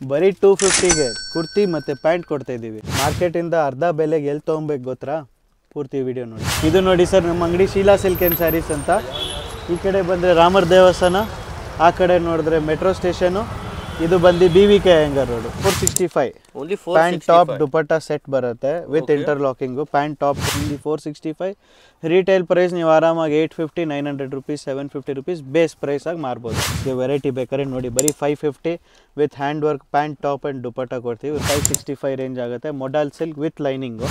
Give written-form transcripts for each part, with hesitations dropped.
ಬರೀ 250ಗೆ ಕುರ್ತಿ ಮತ್ತು ಪ್ಯಾಂಟ್ ಕೊಡ್ತಾ ಇದ್ದೀವಿ. ಮಾರ್ಕೆಟಿಂದ ಅರ್ಧ ಬೆಲೆಗೆ ಎಲ್ಲಿ ತೊಗೊಬೇಕು ಗೊತ್ತಾ? ಪೂರ್ತಿ ವಿಡಿಯೋ ನೋಡಿ. ಇದು ನೋಡಿ ಸರ್, ನಮ್ಮ ಅಂಗಡಿ ಶೀಲಾ ಸಿಲ್ಕ್ ಆ್ಯಂಡ್ ಸ್ಯಾರೀಸ್ ಅಂತ. ಈ ಕಡೆ ಬಂದರೆ ರಾಮರ ದೇವಸ್ಥಾನ, ಆ ಕಡೆ ನೋಡಿದ್ರೆ ಮೆಟ್ರೋ ಸ್ಟೇಷನು. ಇದು ಬಂದು BVK Iyengar road. 465 pant top dupatta set ಬರುತ್ತೆ ವಿತ್ ಇಂಟರ್ಲಾಕಿಂಗು. ಪ್ಯಾಂಟ್ ಟಾಪ್ ಇಲ್ಲಿ 465. ರಿಟೇಲ್ ಪ್ರೈಸ್ ನೀವು ಆರಾಮಾಗಿ 850, 900 ರುಪೀಸ್, 750 ರುಪೀಸ್ ಬೇಸ್ ಪ್ರೈಸ್ ಆಗಿ ಮಾರ್ಬೋದು. ವೆರೈಟಿ ಬೇಕಾದ್ರೆ ನೋಡಿ, ಬರೀ 550 with hand work pant top and dupatta ಕೊಡ್ತೀವಿ. 565 ರೇಂಜ್ ಆಗುತ್ತೆ. ಮೊಡಲ್ ಸಿಲ್ಕ್ ವಿತ್ ಲೈನಿಂಗು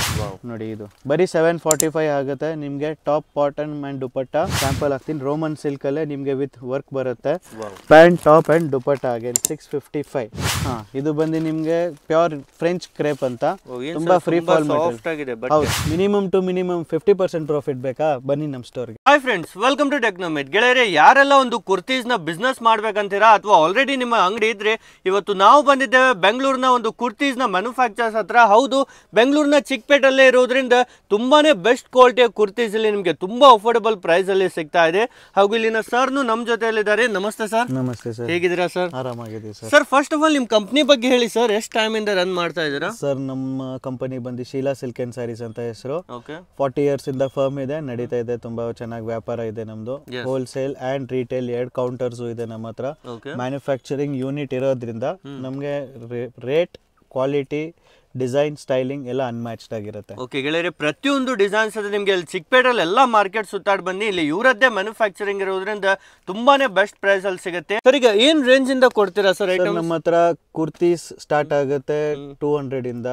ನೋಡಿ. ಇದು ಬರೀ 745 ಆಗುತ್ತೆ ನಿಮಗೆ. Top cotton and dupatta sample ಹಾಕ್ತೀನಿ. ರೋಮನ್ ಸಿಲ್ಕಲ್ಲೇ ನಿಮಗೆ ವಿತ್ ವರ್ಕ್ ಬರುತ್ತೆ. Pant top and dupatta again 655. ಹಾಂ, ಇದು ಬಂದು ನಿಮಗೆ ಪ್ಯೂರ್ ಫ್ರೆಂಚ್ ಕ್ರೇಪ್ ಅಂತ. ತುಂಬಾ free fall material. Minimum to minimum 50% profit ಬೇಕಾ? ಬನ್ನಿ ನಮ್ಮ ಸ್ಟೋರ್ಗೆ. Hi friends, welcome to Technomet. ಗೆಳೆಯರೆ, ಯಾರೆಲ್ಲ ಒಂದು ಕುರ್ತೀಸ್ ನ ಬಿಸ್ನೆಸ್ ಮಾಡ್ಬೇಕಂತೀರಾ ಅಥವಾ ಆಲ್ರೆಡಿ ನಿಮ್ಮ ಅಂಗಡಿ ಇದ್ರೆ, ಇವತ್ತು ನಾವು ಬಂದಿದ್ದೇವೆ ಬೆಂಗಳೂರಿನ ಒಂದು ಕುರ್ತೀಸ್ ನ ಮ್ಯಾನುಫ್ಯಾಕ್ಚರ್ಸ್ ಹತ್ರ. ಹೌದು, ಬೆಂಗಳೂರಿನ ಚಿಕ್ಕಪೇಟಲ್ಲೇ ಇರೋದ್ರಿಂದ ತುಂಬಾನೇ ಬೆಸ್ಟ್ ಕ್ವಾಲಿಟಿಯ ಕುರ್ತೀಸ್ ಇಲ್ಲಿ ನಿಮಗೆ ತುಂಬಾ ಅಫೋರ್ಡಬಲ್ ಪ್ರೈಸ್ ಅಲ್ಲಿ ಸಿಗ್ತಾ ಇದೆ. ಹಾಗೂ ಇಲ್ಲಿನ ಸರ್ನು ನಮ್ಮ ಜೊತೆಯಲ್ಲಿದ್ದಾರೆ. ನಮಸ್ತೆ ಸರ್. ನಮಸ್ತೆ ಸರ್, ಹೇಗಿದ್ದೀರಾ ಸರ್? ಆರಾಮಾಗಿದ್ದೀವಿ sir. Sir, first of all ನಿಮ್ಮ ಕಂಪ್ನಿ ಬಗ್ಗೆ ಹೇಳಿ ಸರ್. ಎಷ್ಟು ಟೈಮ್ ಇಂದ ರನ್ ಮಾಡ್ತಾ ಇದ್ದೀರಾ? ಸರ್, ನಮ್ಮ ಕಂಪನಿ ಬಂದು ಶೀಲಾ ಸಿಲ್ಕ್ ಆ್ಯಂಡ್ ಸ್ಯಾರೀಸ್ ಅಂತ ಹೆಸರು. 40 ಇಯರ್ಸ್ ಇಂದ ಫರ್ಮ್ ಇದೆ, ನಡೀತಾ ಇದೆ. ತುಂಬಾ ಚೆನ್ನಾಗಿ ವ್ಯಾಪಾರ ಇದೆ ನಮ್ದು. ಹೋಲ್ಸೇಲ್ ಅಂಡ್ ರಿಟೇಲ್ 2 ಕೌಂಟರ್ಸ್ ಇದೆ ನಮ್ಮ ಹತ್ರ. ಮ್ಯಾನುಫ್ಯಾಕ್ಚರಿಂಗ್ ಯೂನಿಟ್ ಇರೋದ್ರಿಂದ ನಮಗೆ ರೇಟ್, ಕ್ವಾಲಿಟಿ, ಡಿಸೈನ್, ಸ್ಟೈಲಿಂಗ್ ಎಲ್ಲ ಅನ್ಮ್ಯಾಚ್ಡ್ ಆಗಿರುತ್ತೆ. ಓಕೆ ಗೆಳೆಯರೆ, ಪ್ರತಿಯೊಂದು ಡಿಸೈನ್ಸ್ ಅದು ನಿಮಗೆ ಅಲ್ಲಿ ಚಿಕ್ಕಪೇಟೆಯಲ್ಲಿ ಎಲ್ಲ ಮಾರ್ಕೆಟ್ ಸುತ್ತಾಡಿ ಬನ್ನಿ. ಇಲ್ಲಿ ಇವರದ್ದೇ ಮ್ಯಾನುಫ್ಯಾಕ್ಚರಿಂಗ್ ಇರೋದ್ರಿಂದ ತುಂಬಾನೇ ಬೆಸ್ಟ್ ಪ್ರೈಸ್ ಅಲ್ಲಿ ಸಿಗುತ್ತೆ. ಸರ್, ಈಗ ಏನ್ ರೇಂಜ್ ಇಂದ ಕೊಡ್ತೀರಾ ಸರ್ ಐಟಮ್? ನಮ್ಮ ಹತ್ರ ಕುರ್ತೀಸ್ ಸ್ಟಾರ್ಟ್ ಆಗುತ್ತೆ 200 ಇಂದ.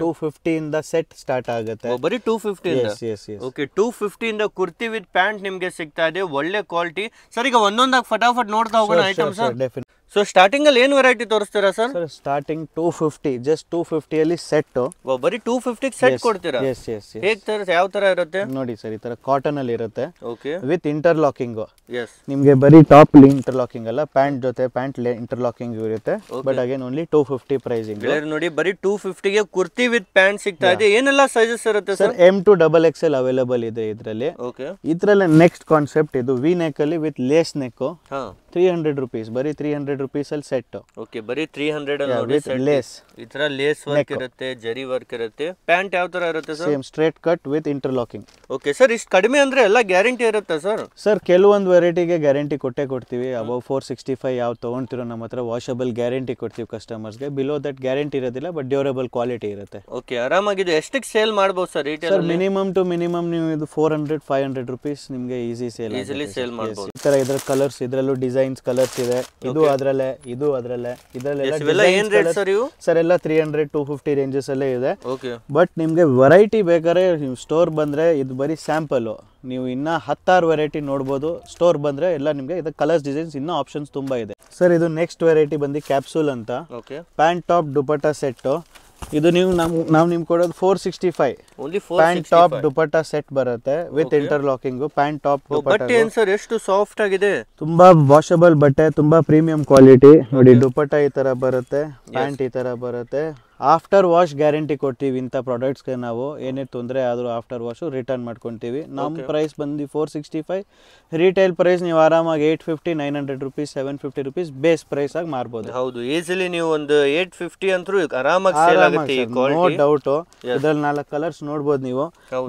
250 ಇಂದ ಸೆಟ್ ಸ್ಟಾರ್ಟ್ ಆಗುತ್ತೆ. ಬರೀ 250. ಓಕೆ, 250 ಇಂದ ಕುರ್ತಿ ವಿತ್ ಪ್ಯಾಂಟ್ ನಿಮ್ಗೆ ಸಿಗ್ತಾ ಇದೆ. ಒಳ್ಳೆ ಕ್ವಾಲಿಟಿ. ಸರ್, ಈಗ ಒಂದೊಂದಾಗಿ ಫಟಾಫಟ್ ನೋಡ್ತಾ ಹೋಗೋಣ ಐಟಮ್ ಸರ್. ಸೊ ಸ್ಟಾರ್ಟಿಂಗ್ ಅಲ್ಲಿ ಏನು ವೆರೈಟಿ ತೋರಿಸ್ತೀರಾ ಸರ್? ಸ್ಟಾರ್ಟಿಂಗ್ 250, ಜಸ್ಟ್ 250 ಅಲ್ಲಿ ಸೆಟ್. ಬರೀ 250 ಸೆಟ್ ಕೊಡ್ತೀರಾ? ಹೇಗೆ ತರ, ಯಾವ ತರ ಇರುತ್ತೆ ನೋಡಿ ಸರ್. ಈ ತರ ಕಾಟನ್ ಅಲ್ಲಿ ಇರುತ್ತೆ. Okay, with interlocking. ನಿಮ್ಗೆ ಬರೀ ಟಾಪ್ ಇಂಟರ್ಲಾಕಿಂಗ್ ಅಲ್ಲ, ಪ್ಯಾಂಟ್ ಜೊತೆ ಪ್ಯಾಂಟ್ ಇಂಟರ್ಲಾಕಿಂಗ್ ಇರುತ್ತೆ. But again only 250 pricing. ನೋಡಿ, ಬರೀ 250 ಗೆ ಕುರ್ತಿ ವಿತ್ ಪ್ಯಾಂಟ್ ಸಿಗ್ತಾ ಇದೆ. ಏನೆಲ್ಲ ಸೈಜಸ್ ಇರುತ್ತೆ sir? M to XXL available ಇದೆ ಇದರಲ್ಲಿ. ಇದ್ರಲ್ಲಿ ನೆಕ್ಸ್ಟ್ ಕಾನ್ಸೆಪ್ಟ್ ಇದು ವಿ ನೆಕ್ ಅಲ್ಲಿ ವಿತ್ ಲೇಸ್ ನೆಕ್. 300 ರುಪೀಸ್, ಬರೀ 300 ರುಪೀಸ್ ಅಲ್ಲಿ ಸೆಟ್. ಓಕೆ, ಬರೀ 300 ಅಲ್ಲಿ ಲೇಸ್. ಈ ತರ ಲೇಸ್ ವರ್ಕ್ ಇರುತ್ತೆ, ಜರಿ ವರ್ಕ್ ಇರುತ್ತೆ. ಪ್ಯಾಂಟ್ ಯಾವ ತರ ಇರುತ್ತೆ sir? Same straight cut with interlocking. Okay sir, ಇಷ್ಟು ಕಡಿಮೆ ಅಂದ್ರೆ ಎಲ್ಲ ಗ್ಯಾರಂಟಿ ಇರುತ್ತೆ ಸರ್? ಸರ್, ಕೆಲವೊಂದು ವೆರೈಟಿಗೆ ಗ್ಯಾರಂಟಿ ಕೊಡ್ತೀವಿ. ಅಬೌವ್ 465 ಯಾವ ತಗೊಂತಿರೋ ನಮ್ಮ ಹತ್ರ ವಾಷಬಲ್ ಗ್ಯಾರಂಟಿ ಕೊಡ್ತೀವಿ ಕಸ್ಟಮರ್ಸ್ಗೆ. ಬಿಲೋ ದಟ್ ಗ್ಯಾರಂಟಿ ಇರೋದಿಲ್ಲ, ಬಟ್ ಡ್ಯೂರಬಲ್ ಕ್ವಾಲಿಟಿ ಇರುತ್ತೆ. ಓಕೆ, ಆರಾಮಾಗಿದೆ. ಎಷ್ಟಕ್ಕೆ ಸೇಲ್ ಮಾಡಬಹುದು sir retail? Sir, minimum to minimum ನೀವು ಇದು 400-500 ರುಪೀಸ್ ನಿಮಗೆ ಈಸಿ ಸೇಲ್ ಮಾಡಬಹುದು. ಈ ತರ ಇದ್ರ ಕಲರ್ಸ್, ಇದ್ರಲ್ಲೂ ಡಿಸೈನ್ಸ್ ಕಲರ್ಸ್ ಇದೆ. ಇದು ಅದ್ರಲ್ಲೇ, ಇದು ಅದ್ರಲ್ಲೇ. ಸರ್, ಎಲ್ಲ 300-250 ರೇಂಜಸ್ ಅಲ್ಲೇ ಇದೆ. ಬಟ್ ನಿಮ್ಗೆ ವೆರೈಟಿ ಬೇಕಾದ್ರೆ ನೀವು ಸ್ಟೋರ್ ಬಂದ್ರೆ ಇದು ಬರೀ ಸ್ಯಾಂಪಲ್. ನೀವು ಇನ್ನ 10 ವೆರೈಟಿ ನೋಡ್ಬೋದು. ಸ್ಟೋರ್ ಬಂದ್ರೆ ಎಲ್ಲ ನಿಮ್ಗೆ ಇದು ಕಲರ್ಸ್, ಡಿಸೈನ್ಸ್, ಇನ್ನೂ ಆಪ್ಷನ್ಸ್ ತುಂಬಾ ಇದೆ. ಸರ್, ಇದು ನೆಕ್ಸ್ಟ್ ವೆರೈಟಿ ಬಂದು ಕ್ಯಾಪ್ಸೂಲ್ ಅಂತ. Pant top dupatta set. ಇದು ನೀವು ನಾವು ನಿಮ್ಗೆ ಕೊಡೋದು 465. ಪ್ಯಾಂಟ್ ಟಾಪ್ ದುಪಟ್ಟಾ ಸೆಟ್ ಬರುತ್ತೆ ವಿತ್ ಇಂಟರ್ಲಾಕಿಂಗ್. ಪ್ಯಾಂಟ್ ಟಾಪ್ ಬಟ್ಟೆ ಸರ್ ಎಷ್ಟು ಸಾಫ್ಟ್ ಆಗಿದೆ. ತುಂಬಾ ವಾಷಬಲ್ ಬಟ್ಟೆ, ತುಂಬಾ ಪ್ರೀಮಿಯಂ ಕ್ವಾಲಿಟಿ. ನೋಡಿ, ದುಪಟ್ಟಾ ಈ ತರ ಬರುತ್ತೆ, ಪ್ಯಾಂಟ್ ಈ ತರ ಬರುತ್ತೆ. ಆಫ್ಟರ್ ವಾಶ್ ಗ್ಯಾರಂಟಿ ಕೊಡ್ತೀವಿ. ಇಂಥ ಪ್ರಾಡಕ್ಟ್ಸ್ಗೆ ನಾವು ಏನೇ ತೊಂದರೆ ಆದರೂ ಆಫ್ಟರ್ ವಾಶು ರಿಟರ್ನ್ ಮಾಡ್ಕೊತೀವಿ. ನಮ್ಮ ಪ್ರೈಸ್ ಬಂದು 465. ರಿಟೇಲ್ ಪ್ರೈಸ್ ನೀವು ಆರಾಮಾಗಿ 850, 900 ರುಪೀಸ್, 750 ರುಪೀಸ್ ಬೇಸ್ ಪ್ರೈಸ್ ಆಗಿ ಮಾರ್ಬೋದು. ಹೌದು, ಈಸಿಲಿ ನೀವು ಒಂದು 850 ಅಂತೂ ಆರಾಮಾಗಿ ಸೇಲ್ ಆಗುತ್ತೆ. No doubt. ಇದ್ರಲ್ಲಿ 4 ಕಲರ್ಸ್ ನೋಡ್ಬೋದು ನೀವು.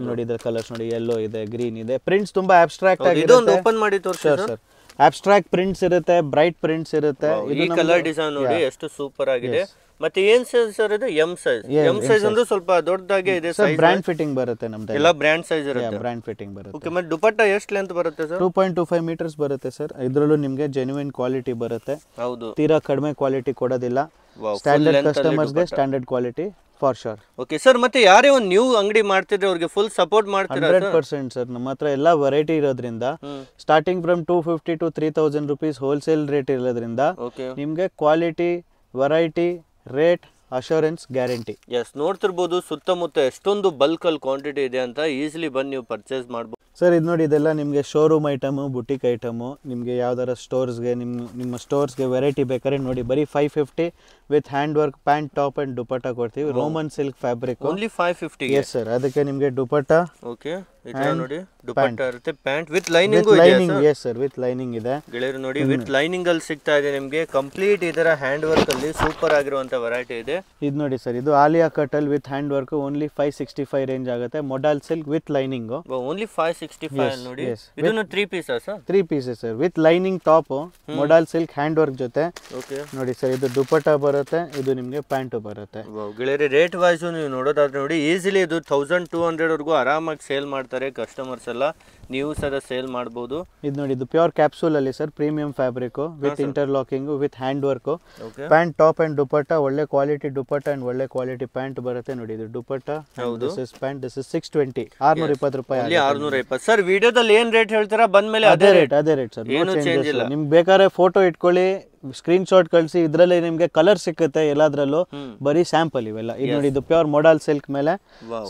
ನೋಡಿ, ಇದ್ರ ಕಲರ್ಸ್ ನೋಡಿ, ಯೆಲ್ಲೋ ಇದೆ, ಗ್ರೀನ್ ಇದೆ. ಪ್ರಿಂಟ್ಸ್ ತುಂಬಾ ಅಬ್ಸ್ಟ್ರಾಕ್ಟ್ ಆಗಿದೆ. ಓಪನ್ ಮಾಡಿ ತೋರಿಸಿ ಸರ್. ಅಬ್ಸ್ಟ್ರಾಕ್ಟ್ ಪ್ರಿಂಟ್ಸ್ ಇರುತ್ತೆ, ಬ್ರೈಟ್ ಪ್ರಿಂಟ್ಸ್ ಇರುತ್ತೆ. ಈ ಕಲರ್ ಡಿಸೈನ್ ನೋಡಿ ಎಷ್ಟು ಸೂಪರ್ ಆಗಿದೆ. ಮತ್ತೆ ಏನ್ ಸೈಜ್ ಸರ್ ಇದು? ಎಂ ಸೈಜ್ ಅಂದ್ರೆ ಸ್ವಲ್ಪ ದೊಡ್ಡದಾಗೆ ಇದೆ. ಸೈಜ್ ಬ್ರಾಂಡ್ ಫಿಟ್ಟಿಂಗ್ ಬರುತ್ತೆ ನಮ್ದು. ಎಲ್ಲ ಬ್ರಾಂಡ್ ಸೈಜ್ ಇರುತ್ತೆ. ಬ್ರಾಂಡ್ ಫಿಟ್ಟಿಂಗ್ ಬರುತ್ತೆ. ಓಕೆ, ಮತ್ತೆ ದುಪಟ್ಟಾ ಎಷ್ಟು ಲೆಂತ್ ಬರುತ್ತೆ ಸರ್? 2.25 ಮೀಟರ್ಸ್ ಬರುತ್ತೆ ಸರ್. ಇದ್ರಲ್ಲೂ ನಿಮಗೆ ಜೆನ್ಯೂನ್ ಕ್ವಾಲಿಟಿ ಬರುತ್ತೆ. ಹೌದು, ತೀರಾ ಕಡಿಮೆ ಕ್ವಾಲಿಟಿ ಕೊಡೋದಿಲ್ಲ. ಸ್ಟ್ಯಾಂಡರ್ಡ್ ಕಸ್ಟಮರ್ಸ್ಗೆ standard quality for sure. Okay sir, ಮತ್ತೆ ಯಾರೇ ಒಂದು ನ್ಯೂ ಅಂಗಡಿ ಮಾಡ್ತಿದ್ರೆ ಅವ್ರಿಗೆ ಫುಲ್ ಸಪೋರ್ಟ್ ಮಾಡ್ತೀರಾ? 100% ಸರ್. ನಮ್ಮ ಹತ್ರ ಎಲ್ಲ ವೆರೈಟಿ ಇರೋದ್ರಿಂದ starting from 250 to 3000 rupees wholesale rate ಇರೋದ್ರಿಂದ ನಿಮ್ಗೆ quality, variety, rate, assurance guarantee. ನೋಡ್ತಿರ್ಬೋದು ಸುತ್ತಮುತ್ತ ಎಷ್ಟೊಂದು ಬಲ್ಕ್ ಅಲ್ಲಿ ಕ್ವಾಂಟಿಟಿ ಇದೆ ಅಂತ. ಈಸಿಲಿ ಬಂದು ನೀವು ಪರ್ಚೇಸ್ ಮಾಡಬಹುದು. ಸರ್, ಇದು ನೋಡಿ, ಇದೆಲ್ಲ ನಿಮಗೆ ಶೋರೂಮ್ ಐಟಮು, ಬುಟಿಕ್ ಐಟಮು. ನಿಮಗೆ ಯಾವ್ದಾರ ಸ್ಟೋರ್ಸ್ಗೆ, ನಿಮ್ಮ ಸ್ಟೋರ್ಸ್ಗೆ ವೆರೈಟಿ ಬೇಕಾದ್ರೆ ನೋಡಿ, ಬರೀ 550 with hand work pant top and dupatta ಕೊಡ್ತೀವಿ. Roman silk fabric. Only 550. Yes sir. ಅದಕ್ಕೆ ನಿಮಗೆ ದುಪಟ್ಟಾ, ಇದರ ನೋಡಿ ದುಪಟ್ಟಾ ಇರುತ್ತೆ, ಪ್ಯಾಂಟ್ ವಿತ್ ಲೈನಿಂಗ್ ವಿತ್ ಇದೆ lining. Yes sir, with lining ಇದೆ ಗೆಳೆಯರು ನೋಡಿ, ವಿತ್ ಲೈನಿಂಗ್ ಅಲ್ಲಿ ಸಿಗ್ತಾ ಇದೆ ನಿಮಗೆ. ಕಂಪ್ಲೀಟ್ ಇದರ ಹ್ಯಾಂಡ್ ವರ್ಕ್ ಅಲ್ಲಿ ಸೂಪರ್ ಆಗಿರುವಂತ ವೆರೈಟಿ ಇದೆ. ಇದು ನೋಡಿ ಸರ್, ಇದು ಆಲಿಯಾ ಕಟ್ ಅಲ್ಲಿ with hand work only 565 range ಆಗುತ್ತೆ. Modal silk with lining only 565 ಅಲ್ಲಿ ನೋಡಿ. ಇದನ್ನು 3 piece sir? 3 pieces sir, with lining top, modal silk hand work ಜೊತೆ. ಓಕೆ ನೋಡಿ ಸರ್, ಇದು ದುಪಟ್ಟಾ ಬರುತ್ತೆ, ಇದು ನಿಮಗೆ ಪ್ಯಾಂಟು ಬರುತ್ತೆ. ಗೆಳೆಯರಿ ರೇಟ್ ವೈಸ್ ನೀವು ನೋಡೋದಾದ್ರೆ ನೋಡಿ, ಈಸಿಲಿ ಇದು 1200 ವರೆಗೂ ಆರಾಮಾಗಿ ಸೇಲ್ ಮಾಡ್ತಾರೆ ಕಸ್ಟಮರ್ಸ್ ಎಲ್ಲ. ನೀವು ಸಹ ಸೇಲ್ ಮಾಡಬಹುದು. ಇದು ನೋಡಿ, ಇದು ಪ್ಯೂರ್ ಕ್ಯಾಪ್ಸೂಲ್ ಅಲ್ಲಿ sir, premium fabric with interlocking with hand work. Pant top and dupatta, ಒಳ್ಳೆ ಕ್ವಾಲಿಟಿ ದುಪಟ್ಟಾ ಅಂಡ್ ಒಳ್ಳೆ ಕ್ವಾಲಿಟಿ ಪ್ಯಾಂಟ್ ಬರುತ್ತೆ. ನೋಡಿ ಇದು dupatta, this is pant, this is 620, 620 ರೂಪಾಯಿ. 620 ಸರ್. ವಿಡಿಯೋದಲ್ಲಿ ಏನ್ ರೇಟ್ ಹೇಳ್ತೀರಾ, ಬಂದ್ಮೇಲೆ ಅದೇ ರೇಟ್ ಸರ್, ಏನು ಚೇಂಜ್ ಇಲ್ಲ. ನಿಮ್ಗೆ ಬೇಕಾದ್ರೆ ಫೋಟೋ ಇಟ್ಕೊಳ್ಳಿ, ಸ್ಕ್ರೀನ್ ಶಾಟ್ ಕಳಿಸಿ, ಇದರಲ್ಲಿ ನಿಮ್ಗೆ ಕಲರ್ ಸಿಕ್ಕುತ್ತೆ ಎಲ್ಲಾದ್ರಲ್ಲೂ. ಬರೀ ಸ್ಯಾಂಪಲ್ ಇವೆಲ್ಲ. ಇದು ನೋಡಿ, ಇದು ಪ್ಯೂರ್ ಮೊಡಲ್ ಸಿಲ್ಕ್ ಮೇಲೆ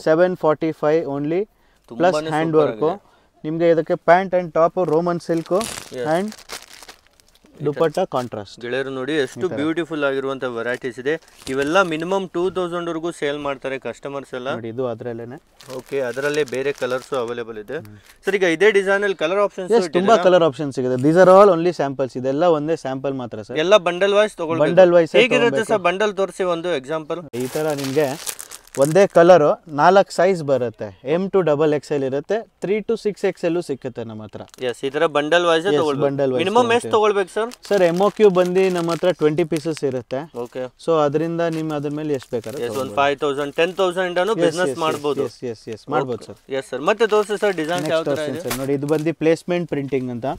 745 ಓನ್ಲಿ, ಪ್ಲಸ್ ಹ್ಯಾಂಡ್ ವರ್ಕ್. ನಿಮ್ಗೆ ಇದಕ್ಕೆ pant and top Roman silk and dupatta contrast. ಗೆಳೆಯರು ನೋಡಿ, ಎಷ್ಟು ಬ್ಯೂಟಿಫುಲ್ ಆಗಿರುವಂತ ವೆರೈಟೀಸ್ ಇದೆ. ಇವೆಲ್ಲ ಮಿನಿಮಮ್ 2000 ವರೆಗೂ ಸೇಲ್ ಮಾಡ್ತಾರೆ ಕಸ್ಟಮರ್ಸ್ ಎಲ್ಲ. ನೋಡಿ, ಇದು ಅದರಲ್ಲೇನೆ. ಓಕೆ, ಅದರಲ್ಲೇ ಬೇರೆ ಕಲರ್ಸ್ ಅವೈಲೇಬಲ್ ಇದೆ ಸರ್. ಈಗ ಇದೇ ಡಿಸೈನ್ ಅಲ್ಲಿ ಕಲರ್ ಆಪ್ಷನ್ಸ್ ತುಂಬಾ ಕಲರ್ ಆಪ್ಷನ್ಸ್ ಸಿಗುತ್ತೆ. These are all only samples. ಇದೆಲ್ಲ ಒಂದೇ ಸ್ಯಾಂಪಲ್ ಮಾತ್ರ ಸರ್. ಎಲ್ಲ ಬಂಡಲ್ ವೈಸ್ ತಗೊಳ್ಳಿ. ಬಂಡಲ್ ವೈಸ್ ಹೇಗಿರುತ್ತೆ ಸರ್? ಬಂಡಲ್ ತೋರಿಸಿ ಒಂದು ಎಕ್ಸಾಂಪಲ್. ಈ ತರ ನಿಮ್ಗೆ ಒಂದೇ ಕಲರ್ 4 ಸೈಜ್ ಬರುತ್ತೆ. M to XXL ಇರುತ್ತೆ, 3 to 6XL ಸಿಕ್ಕುತ್ತೆ ನಮ್ಮ ಹತ್ರ. ಎಸ್, ಈ ತರ ಬಂಡಲ್ ವೈಸ್ ತಗೊಳ್ಬೇಕು. ಮಿನಿಮಮ್ ಎಷ್ಟು ತಗೊಳ್ಬೇಕು ಸರ್? ಸರ್, MOQ ಬಂದು ನಮ್ಮ ಹತ್ರ 20 ಪೀಸಸ್ ಇರುತ್ತೆ. ಓಕೆ, ಸೊ ಅದರಿಂದ ನಿಮ್ಮ ಅದ್ರ ಮೇಲೆ ಎಷ್ಟು ಬೇಕಾದ್ರೆ ಒಂದು 5000 10,000 ಇಂದನೂ ಬಿಸ್ನೆಸ್ ಮಾಡಬಹುದು. ಎಸ್ ಮಾಡಬಹುದು ಸರ್. Yes sir. ಮತ್ತೆ ತೋರಿಸಿ ಸರ್ ಡಿಸೈನ್ ಯಾವ ತರ ಇದೆ ಸರ್. ನೋಡಿ, ಇದು ಬಂದು ಪ್ಲೇಸ್ಮೆಂಟ್ ಪ್ರಿಂಟಿಂಗ್ ಅಂತ.